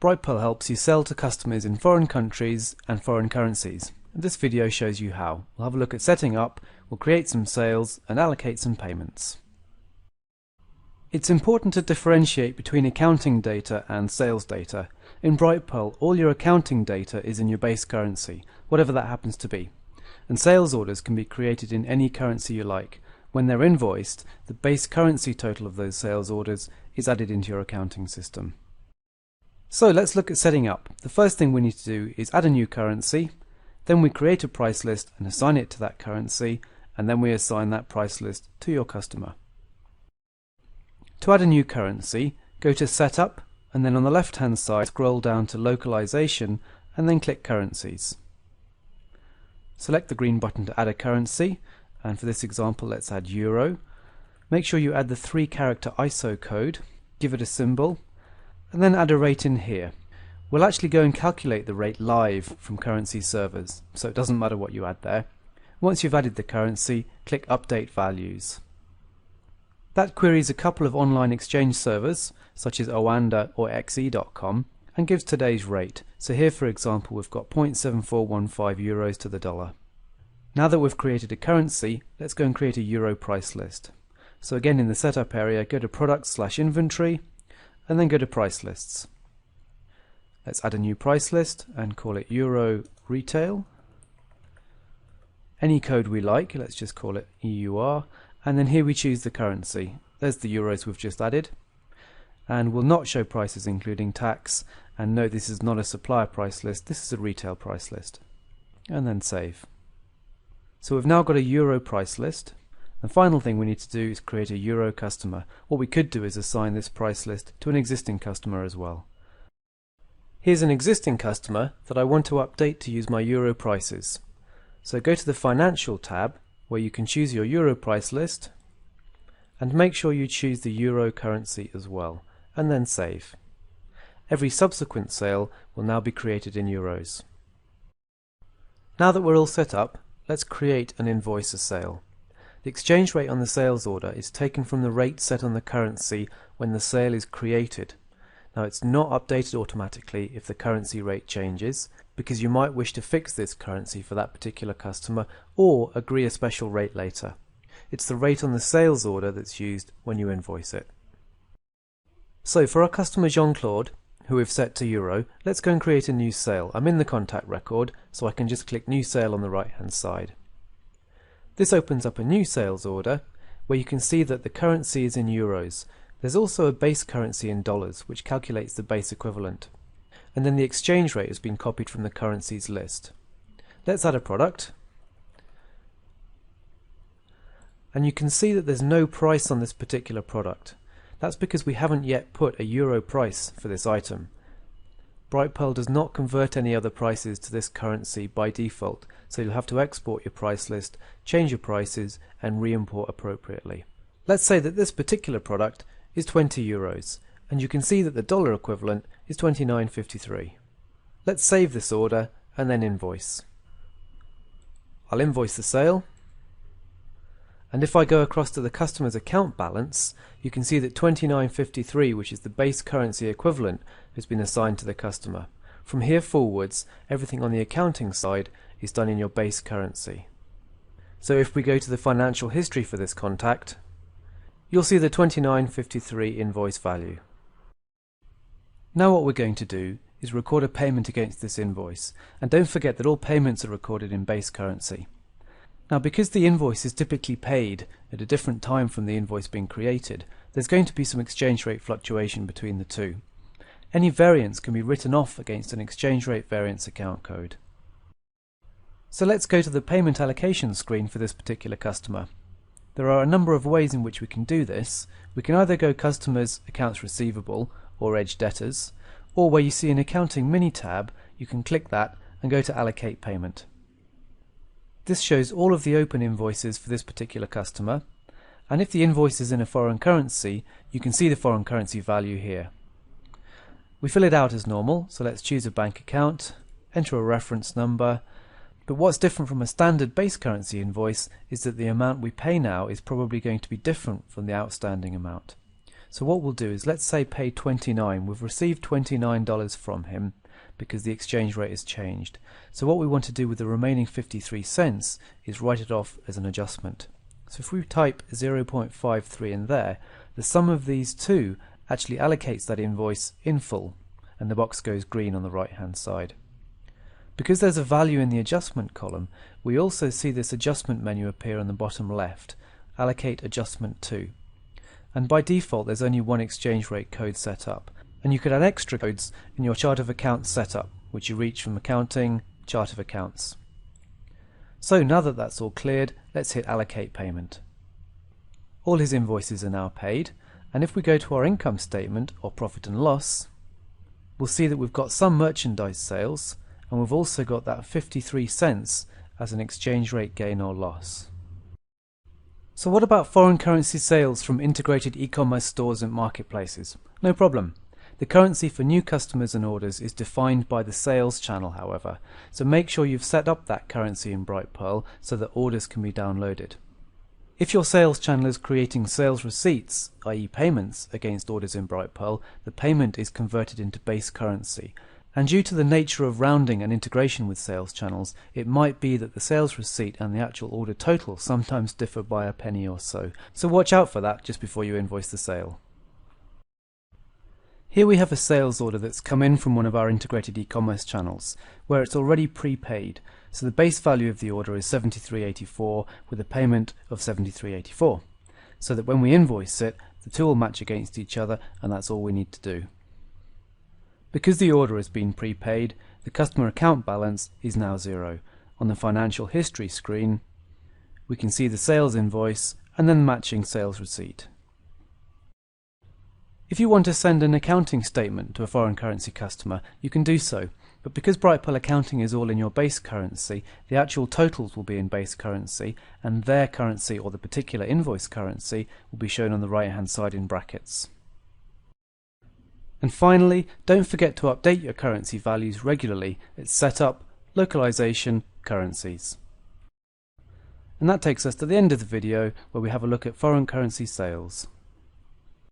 Brightpearl helps you sell to customers in foreign countries and foreign currencies. This video shows you how. We'll have a look at setting up, we'll create some sales and allocate some payments. It's important to differentiate between accounting data and sales data. In Brightpearl, all your accounting data is in your base currency, whatever that happens to be. And sales orders can be created in any currency you like. When they're invoiced, the base currency total of those sales orders is added into your accounting system. So let's look at setting up. The first thing we need to do is add a new currency, then we create a price list and assign it to that currency, and then we assign that price list to your customer. To add a new currency, go to Setup, and then on the left hand side scroll down to Localization and then click Currencies. Select the green button to add a currency, and for this example let's add Euro. Make sure you add the 3-character ISO code, give it a symbol, and then add a rate in here. We'll actually go and calculate the rate live from currency servers, so it doesn't matter what you add there. Once you've added the currency, click Update Values. That queries a couple of online exchange servers, such as Oanda or xe.com, and gives today's rate. So here, for example, we've got 0.7415 euros to the dollar. Now that we've created a currency, let's go and create a euro price list. So again, in the setup area, go to Products/Inventory, and then go to Price Lists. Let's add a new price list and call it Euro Retail. Any code we like, let's just call it EUR, and then here we choose the currency. There's the euros we've just added, and we'll not show prices including tax, and note this is not a supplier price list, this is a retail price list. And then save. So we've now got a euro price list. The final thing we need to do is create a euro customer. What we could do is assign this price list to an existing customer as well. Here's an existing customer that I want to update to use my euro prices. So go to the Financial tab where you can choose your euro price list and make sure you choose the euro currency as well, and then save. Every subsequent sale will now be created in euros. Now that we're all set up, let's create and invoice a sale. The exchange rate on the sales order is taken from the rate set on the currency when the sale is created. Now it's not updated automatically if the currency rate changes, because you might wish to fix this currency for that particular customer or agree a special rate later. It's the rate on the sales order that's used when you invoice it. So for our customer Jean-Claude, who we've set to euro, let's go and create a new sale. I'm in the contact record, so I can just click New Sale on the right hand side. This opens up a new sales order where you can see that the currency is in euros. There's also a base currency in dollars which calculates the base equivalent. And then the exchange rate has been copied from the currencies list. Let's add a product. And you can see that there's no price on this particular product. That's because we haven't yet put a euro price for this item. Brightpearl does not convert any other prices to this currency by default, so you'll have to export your price list, change your prices, and re-import appropriately. Let's say that this particular product is 20 euros, and you can see that the dollar equivalent is 29.53. Let's save this order and then invoice. I'll invoice the sale, and if I go across to the customer's account balance, you can see that 29.53, which is the base currency equivalent, has been assigned to the customer. From here forwards, everything on the accounting side is done in your base currency. So if we go to the financial history for this contact, you'll see the 29.53 invoice value. Now what we're going to do is record a payment against this invoice, and don't forget that all payments are recorded in base currency. Now because the invoice is typically paid at a different time from the invoice being created, there's going to be some exchange rate fluctuation between the two. Any variance can be written off against an exchange rate variance account code. So let's go to the payment allocation screen for this particular customer. There are a number of ways in which we can do this. We can either go Customers, Accounts Receivable, or Edge Debtors, or where you see an Accounting mini tab, you can click that and go to Allocate Payment. This shows all of the open invoices for this particular customer, and if the invoice is in a foreign currency, you can see the foreign currency value here. We fill it out as normal, so let's choose a bank account, enter a reference number, but what's different from a standard base currency invoice is that the amount we pay now is probably going to be different from the outstanding amount. So what we'll do is, let's say pay 29. We've received $29 from him because the exchange rate has changed. So what we want to do with the remaining 53 cents is write it off as an adjustment. So if we type 0.53 in there, the sum of these two actually allocates that invoice in full, and the box goes green on the right hand side. Because there's a value in the adjustment column, we also see this adjustment menu appear on the bottom left, allocate adjustment to. And by default there's only one exchange rate code set up, and you could add extra codes in your chart of accounts setup, which you reach from accounting, chart of accounts. So now that that's all cleared, let's hit allocate payment. All his invoices are now paid, and if we go to our income statement or profit and loss, we'll see that we've got some merchandise sales, and we've also got that 53 cents as an exchange rate gain or loss. So what about foreign currency sales from integrated e-commerce stores and marketplaces? No problem. The currency for new customers and orders is defined by the sales channel, however, so make sure you've set up that currency in Brightpearl so that orders can be downloaded. If your sales channel is creating sales receipts, i.e. payments, against orders in Brightpearl, the payment is converted into base currency. And due to the nature of rounding and integration with sales channels, it might be that the sales receipt and the actual order total sometimes differ by a penny or so. So watch out for that just before you invoice the sale. Here we have a sales order that's come in from one of our integrated e-commerce channels, where it's already prepaid. So the base value of the order is $73.84 with a payment of $73.84. So that when we invoice it, the two will match against each other, and that's all we need to do. Because the order has been prepaid, the customer account balance is now 0. On the financial history screen, we can see the sales invoice and then the matching sales receipt. If you want to send an accounting statement to a foreign currency customer, you can do so, but because Brightpearl accounting is all in your base currency, the actual totals will be in base currency, and their currency, or the particular invoice currency, will be shown on the right hand side in brackets. And finally, don't forget to update your currency values regularly at Setup, Localization, Currencies. And that takes us to the end of the video, where we have a look at foreign currency sales.